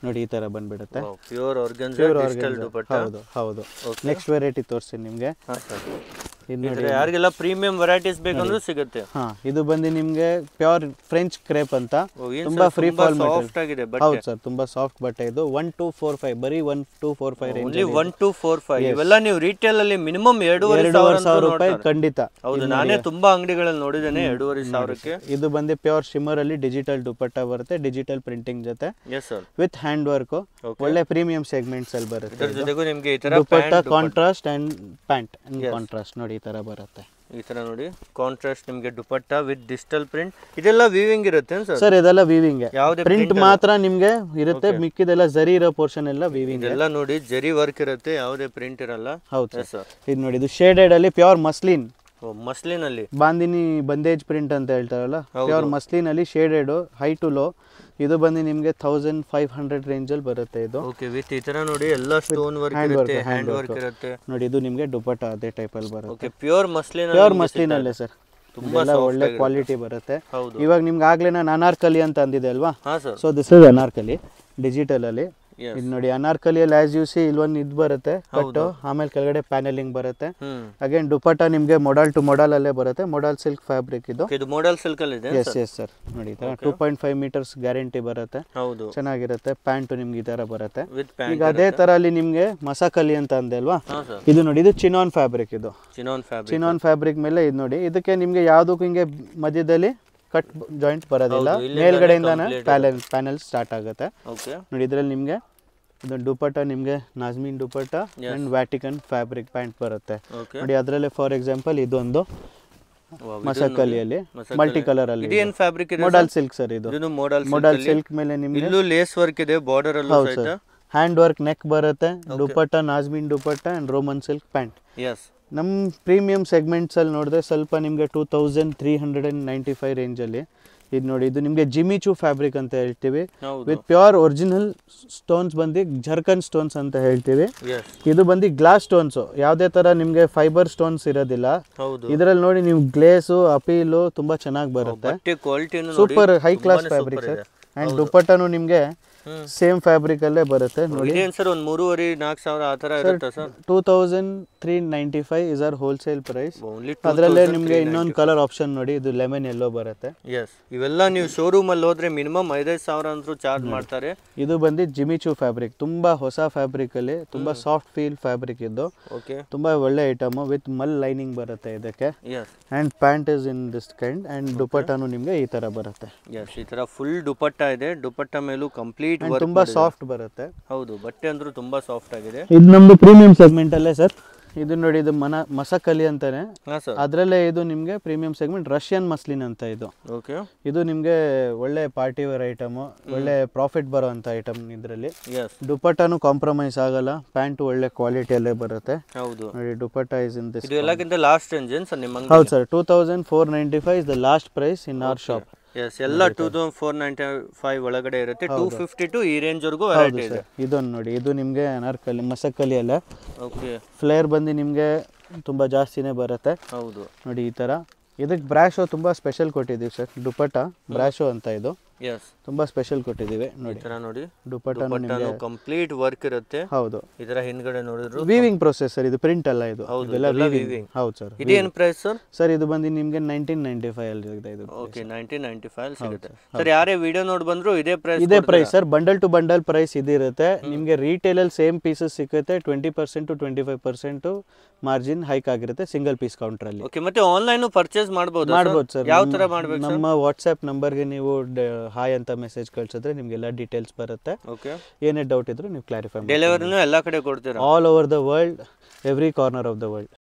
ನೋಡಿ. ಈ ತರ ಬಂದ್ಬಿಡುತ್ತೆ. Pure organza digital dupatta. ಹೌದು ಹೌದು. ನೆಕ್ಸ್ಟ್ ವೆರೈಟಿ ತೋರಿಸ್ತೀನಿ ನಿಮಗೆ. ಯಾರಿಗೆಲ್ಲ ಪ್ರೀಮಿಯಂ ವೆರೈಟೀಸ್ ಬೇಕಂದ್ರೂ ಸಿಗುತ್ತೆ. ಇದು ಬಂದು ನಿಮ್ಗೆ ಪ್ಯೂರ್ ಫ್ರೆಂಚ್ ಕ್ರೇಪ್ ಅಂತ. ತುಂಬಾ ಫ್ರೀ ಫಾಲ್ ಸಾಫ್ಟ್ ಆಗಿದೆ. ಹೌದು ಸರ್, ತುಂಬಾ ಸಾಫ್ಟ್ ಬಟ್ಟೆ ಇದು. 1245 ಬರೀ 1245 ರೇಂಜ್. 1245 ಇವೆಲ್ಲ ನೀವು ರಿಟೇಲ್ ಅಲ್ಲಿ ಮಿನಿಮಮ್ 2500 ರೂಪಾಯಿ ಖಂಡಿತ. ಹೌದು, ನಾನೇ ತುಂಬಾ ಅಂಗಡಿಗಳಲ್ಲಿ ನೋಡಿದ್ದೇನೆ 2500ಕ್ಕೆ. ಇದು ಬಂದು ಪ್ಯೂರ್ ಶಿಮ್ಮರ್ ಅಲ್ಲಿ ಡಿಜಿಟಲ್ ದುಪಟ್ಟ ಬರುತ್ತೆ, ಡಿಜಿಟಲ್ ಪ್ರಿಂಟಿಂಗ್ ಜೊತೆ ವಿತ್ ಹ್ಯಾಂಡ್ ವರ್ಕ್. ಒಳ್ಳೆ ಪ್ರೀಮಿಯಂ ಸೆಗ್ಮೆಂಟ್ಸ್ ಅಲ್ಲಿ ಬರುತ್ತೆ. ಇದರ ಜೊತೆಗೂ ನಿಮಗೆ ಈ ತರ dupatta contrast and pant contrast ನೋಡಿ ಈ ತರ ಬರುತ್ತೆ. ಈ ತರ ನೋಡಿ ಕಾಂಟ್ರಾಸ್ಟ್ ನಿಮಗೆ ದುಪಟ್ಟ ವಿತ್ ಡಿಜಿಟಲ್ ಪ್ರಿಂಟ್. ಇದೆಲ್ಲ ವೀವಿಂಗ್ ಇರುತ್ತೆ ಸರ್? ಇದೆಲ್ಲ ವೀವಿಂಗ್. ಪ್ರಿಂಟ್ ಮಾತ್ರ ನಿಮ್ಗೆ ಇರುತ್ತೆ, ಮಿಕ್ಕಿದೆಲ್ಲ ಜರಿ ಇರೋ ಪೋರ್ಷನ್ ಎಲ್ಲ ವೀವಿಂಗ್. ಎಲ್ಲ ನೋಡಿ ಜರಿ ವರ್ಕ್ ಇರುತ್ತೆ, ಯಾವುದೇ ಪ್ರಿಂಟ್ ಇರಲ್ಲ. ಹೌದು ಸರ್. ಇದು ನೋಡಿ ಇದು ಶೇಡೆಡ್ ಅಲ್ಲಿ ಪ್ಯೂರ್ ಮಸ್ಲಿನ್ ಮಸ್ಲಿನ್ ಅಲ್ಲಿ ಬಾಂದಿನಿ ಬಂದೇಜ್ ಪ್ರಿಂಟ್ ಅಂತ ಹೇಳ್ತಾರಲ್ಲ, ಪ್ಯೂರ್ ಮಸ್ಲಿನ್ ಅಲ್ಲಿ ಶೇಡೆಡ್ ಹೈ ಟು ಲೋ. ಇದು ಬಂದು ನಿಮಗೆ 1500 ರೇಂಜಲ್ಲಿ ಬರುತ್ತೆ ಇದು. ಓಕೆ, ವಿತ್ ಈ ತರ ನೋಡಿ ಎಲ್ಲ ಸ್ಟೋನ್ ವರ್ಕ್ ಇರುತ್ತೆ, ಹ್ಯಾಂಡ್ ವರ್ಕ್ ಇರುತ್ತೆ ನೋಡಿ. ಇದು ನಿಮಗೆ ದುಪಟ್ಟ ಅದೇ ಟೈಪಲ್ಲಿ ಬರುತ್ತೆ. ಓಕೆ, ಪ್ಯೂರ್ ಮಸ್ಲಿನ್ ಅಲ್ಲೇ ಸರ್, ತುಂಬಾ ಒಳ್ಳೆ ಕ್ವಾಲಿಟಿ ಬರುತ್ತೆ. ಹೌದು. ಇವಾಗ ನಿಮ್ಗೆ ಆಗ್ಲೇ ನಾನು ಅನಾರ್ಕಲಿ ಅಂತ ಅಂದಿದೆ ಅಲ್ವಾ? ಹಾ sir. So this is Anarkali digital ಅಲ್ಲಿ. ಇದು ನೋಡಿ ಅನಾರ್ಕಲಿಯಲ್ಲಿ ಆಸ್ ಯು ಸಿ ಇಲ್ಲೊಂದು ಇದು ಬರುತ್ತೆ ಕಟ್ಟು, ಆಮೇಲೆ ಕೆಳಗಡೆ ಪ್ಯಾನೆಲಿಂಗ್ ಬರುತ್ತೆ. ಅಗೇನ್ ದುಪಟ್ಟ ನಿಮಗೆ ಮೊಡಲ್ ಟು ಮೊಡಲ್ ಅಲ್ಲೇ ಬರುತ್ತೆ. ಮೊಡಲ್ ಸಿಲ್ಕ್ ಫ್ಯಾಬ್ರಿಕ್ ಇದು. ಇದು ಮೊಡಲ್ ಸಿಲ್ಕ್ ಅಲ್ಲಿ ಇದೆ. Yes sir. ನೋಡಿ 2.5 ಮೀಟರ್ಸ್ ಗ್ಯಾರಂಟಿ ಬರುತ್ತೆ. ಹೌದು, ಚೆನ್ನಾಗಿರುತ್ತೆ. ಪ್ಯಾಂಟ್ ನಿಮ್ಗೆ ಈ ತರ ಬರುತ್ತೆ. With pant. ಈಗ ಅದೇ ತರ ಅಲ್ಲಿ ನಿಮ್ಗೆ ಮಸಾಕಲಿ ಅಂತ ಅಂದೆ ಅಲ್ವಾ? ಇದು ನೋಡಿ, ಇದು ಚಿನಾನ್ ಫ್ಯಾಬ್ರಿಕ್. ಇದು ಚಿನಾನ್ ಫ್ಯಾಬ್ರಿಕ್ ಮೇಲೆ ಇದು ನೋಡಿ, ಇದಕ್ಕೆ ನಿಮ್ಗೆ ಯಾವ್ದಕ್ಕೂ ಹಿಂಗೆ ಮಧ್ಯದಲ್ಲಿ ಕಟ್ ಜಾಯಿಂಟ್ ಬರೋದಿಲ್ಲ, ಮೇಲ್ಗಡೆಯಿಂದಾನೆ ಪ್ಯಾನೆಲ್ ಸ್ಟಾರ್ಟ್ ಆಗುತ್ತೆ. ನೋಡಿ ಇದ್ರಲ್ಲಿ ನಿಮ್ಗೆ ಇದೊಂದು ದುಪಟ್ಟ, ನಿಮ್ಗೆ Nazmeen dupatta and Vatican fabric pant ಬರುತ್ತೆ. ನೋಡಿ ಅದರಲ್ಲೇ ಫಾರ್ ಎಕ್ಸಾಂಪಲ್ ಇದೊಂದು ಮಸಕಲಿಯಲ್ಲಿ ಮಲ್ಟಿ ಕಲರ್ ಅಲ್ಲಿ ಮೊಡಲ್ ಸಿಲ್ಕ್ ಸರ್. ಇದು ಮೊಡಲ್ ಸಿಲ್ಕ್ ಮೇಲೆ ನಿಮ್ಗೆ ಲೇಸ್ ವರ್ಕ್ ಇದೆ, ಬಾರ್ಡರ್ ಅಲ್ಲೂ ಸಹಿತ ಹ್ಯಾಂಡ್ ವರ್ಕ್ ನೆಕ್ ಬರುತ್ತೆ. Dupatta Nazmeen dupatta and Roman silk pant. ನಮ್ಮ ಪ್ರೀಮಿಯಂ ಸೆಗ್ಮೆಂಟ್ಸ್ ಅಲ್ಲಿ ನೋಡಿದ್ರೆ ಸ್ವಲ್ಪ ನಿಮಗೆ 2395 ರೇಂಜಲ್ಲಿ ಇದು ನೋಡಿ. ಇದು ನಿಮಗೆ ಜಿಮಿಚು ಫ್ಯಾಬ್ರಿಕ್ ಅಂತ ಹೇಳ್ತೀವಿ, ವಿತ್ ಪ್ಯೂರ್ ಒರಿಜಿನಲ್ ಸ್ಟೋನ್ಸ್ ಬಂದು ಜರ್ಕನ್ ಸ್ಟೋನ್ಸ್ ಅಂತ ಹೇಳ್ತೀವಿ. ಇದು ಬಂದು ಗ್ಲಾಸ್ ಸ್ಟೋನ್ಸ್, ಯಾವುದೇ ತರ ನಿಮಗೆ ಫೈಬರ್ ಸ್ಟೋನ್ಸ್ ಇರೋದಿಲ್ಲ ಇದರಲ್ಲಿ. ನೋಡಿ ನೀವು ಗ್ಲೇಸು ಅಪೀಲು ತುಂಬಾ ಚೆನ್ನಾಗಿ ಬರುತ್ತೆ. Super high class fabric sir. And ದುಪಟ್ಟನು ನಿಮಗೆ ಸೇಮ್ ಫ್ಯಾಬ್ರಿಕ್ ಅಲ್ಲೇ ಬರುತ್ತೆ. ನೋಡಿ ಸರ್, ಒಂದು 3,500-4,000 ಆ ತರ ಇರುತ್ತೆ sir. 2395 is our wholesale price. ಅದರಲ್ಲೇ ನಿಮಗೆ ಇನ್ನೊಂದು ಕಲರ್ ಆಪ್ಷನ್ ನೋಡಿ, ಇದು ಲೆಮನ್ ಯೆಲ್ಲೋ ಬರುತ್ತೆ. ಇವೆಲ್ಲ ನೀವು ಶೋರೂಮ್ ಅಲ್ಲಿ ಹೋದ್ರೆ ಮಿನಿಮಮ್ 5,000 ಅಂತೂ ಚಾರ್ಜ್ ಮಾಡ್ತಾರೆ. ಇದು ಬಂದು ಜಿಮಿಚು ಫ್ಯಾಬ್ರಿಕ್, ತುಂಬಾ ಹೊಸ ಫ್ಯಾಬ್ರಿಕ್ ಅಲ್ಲಿ, ತುಂಬಾ ಸಾಫ್ಟ್ ಫೀಲ್ ಫ್ಯಾಬ್ರಿಕ್ ಇದು. ತುಂಬಾ ಒಳ್ಳೆ ಐಟಮ್ ವಿತ್ ಮಲ್ ಲೈನಿಂಗ್ ಬರುತ್ತೆ ಇದಕ್ಕೆ. And pant is in this kind and ದುಪಟ್ಟನು ನಿಮಗೆ ಈ ತರ ಬರುತ್ತೆ. ಈ ತರ ಫುಲ್ ದುಪಟ್ಟ ಇದೆ. ದುಪಟ್ಟ ಮೇಲೂ ಕಂಪ್ಲೀಟ್ ತುಂಬಾ ಸಾಫ್ಟ್ ಬರುತ್ತೆ. ಹೌದು, ಬಟ್ಟೆ ಅಂದ್ರೂ ತುಂಬಾ ಸಾಫ್ಟ್ ಆಗಿದೆ. ಇದು ನಮ್ದು ಪ್ರೀಮಿಯಂ ಸೆಗ್ಮೆಂಟ್ ಅಲ್ಲೇ ಸರ್. ಇದು ನೋಡಿ, ಇದು ಮಸಕಲಿ ಅಂತಾನೆ, ಅದ್ರಲ್ಲೇ ಇದು ನಿಮ್ಗೆ ಪ್ರೀಮಿಯಂ ಸೆಗ್ಮೆಂಟ್ ರಷ್ಯನ್ ಮಸ್ಲಿನ್ ಅಂತ. ಇದು ನಿಮ್ಗೆ ಒಳ್ಳೆ ಪಾರ್ಟಿ ವೇರ್ ಐಟಮ್, ಒಳ್ಳೆ ಪ್ರಾಫಿಟ್ ಬರೋ ಅಂತ ಐಟಮ್. ಇದ್ರಲ್ಲಿ ದುಪಟ್ಟನು ಕಾಂಪ್ರಮೈಸ್ ಆಗಲ್ಲ, ಪ್ಯಾಂಟ್ ಒಳ್ಳೆ ಕ್ವಾಲಿಟಿಯಲ್ಲೇ ಬರುತ್ತೆ. ಹೌದು ನೋಡಿ, ದುಪಟ್ಟ ಇಸ್ ಇನ್ ದಿಸ್. ಇದು ಎಲ್ಲಕ್ಕಿಂತ ಲಾಸ್ಟ್ ರೇಂಜ್ ಸರ್ ನಿಮ್ಮ ಅಂಗಡಿ? ಹೌದು sir, 2495 is the last price in our shop. ಎಲ್ಲ 2495 ಒಳಗಡೆ ಇರುತ್ತೆ. 252 ಈ ರೇಂಜ್ ವರೆಗೂ ವೆರೈಟಿ ಇದೆ. ಇದೊಂದು ನೋಡಿ, ಇದು ನಿಮ್ಗೆ ಅನಾರ್ಕಲಿ ಮಸಕಲಿ ಅಲ್ಲ. ಓಕೆ, ಫ್ಲೇರ್ ಬಂದು ನಿಮ್ಗೆ ತುಂಬಾ ಜಾಸ್ತಿನೇ ಬರುತ್ತೆ. ಹೌದು ನೋಡಿ ಈ ತರ. ಇದಕ್ಕೆ ಬ್ರಾಶೋ ತುಂಬಾ ಸ್ಪೆಷಲ್ ಕೊಟ್ಟಿದ್ದೀವಿ ಸರ್. ದುಪಟ್ಟ ಬ್ರಾಶೋ ಅಂತ ಇದು ತುಂಬಾ ಸ್ಪೆಷಲ್ ಕೊಟ್ಟಿದ್ದೀವಿ. ನೋಡಿ ನೋಡಿ, ದುಪಟ್ಟ ಕಂಪ್ಲೀಟ್ ವರ್ಕ್ ಇರುತ್ತೆ. ಹೌದು, ಇದರ ಹಿಂದ್ಗಡೆ ನೋಡಿದ್ರು ವೀವಿಂಗ್ ಪ್ರೊಸೆಸ್ ಸರ್. ಇದು ಪ್ರಿಂಟ್ ಅಲ್ಲ, ಇದು ಇದೆಲ್ಲ ವೀವಿಂಗ್. ಹೌದು ಸರ್. ಇದೇನು ಪ್ರೈಸ್ ಸರ್? ಸರ್ ಇದು ಬಂದು ನಿಮಗೆ 1995 ಅಲ್ಲಿ ಇದೆ ಇದು. ಓಕೆ, 1995 ಸಿಗುತ್ತೆ ಸರ್. ಯಾರೇ ವಿಡಿಯೋ ನೋಡಿ ಬಂದ್ರು ಇದೇ price sir. Bundle to bundle price ಇದಿರುತ್ತೆ. ನಿಮಗೆ ರಿಟೇಲ್ ಅಲ್ಲಿ ಸೇಮ್ ಪೀಸಸ್ ಸಿಗುತ್ತೆ. 20% to 25% ಮಾರ್ಜಿನ್ ಹೈಕ್ ಆಗಿರುತ್ತೆ ಸಿಂಗಲ್ ಪೀಸ್ ಕೌಂಟರ್ ಅಲ್ಲಿ. ಓಕೆ, ಮತ್ತೆ ಆನ್ಲೈನ್ ಪರ್ಚೇಸ್ ಮಾಡಬಹುದು ಸರ್. ಯಾವ ತರ ಮಾಡಬೇಕು? ನಮ್ಮ ವಾಟ್ಸ್ಆಪ್ ನಂಬರ್ಗೆ ನೀವು ಹಾಯ್ ಅಂತ ಮೆಸೇಜ್ ಕಳ್ಸಿದ್ರೆ ನಿಮ್ಗೆಲ್ಲ ಡೀಟೇಲ್ಸ್ ಬರುತ್ತೆ. ಓಕೆ, ಏನೇ ಡೌಟ್ ಇದ್ರು ನೀವು ಕ್ಲಾರಿಫೈ ಮಾಡಿ. ಡೆಲಿವರಿನೂ ಎಲ್ಲ ಕಡೆ ಕೊಡ್ತೀರಾ? All over the world, every corner of the world.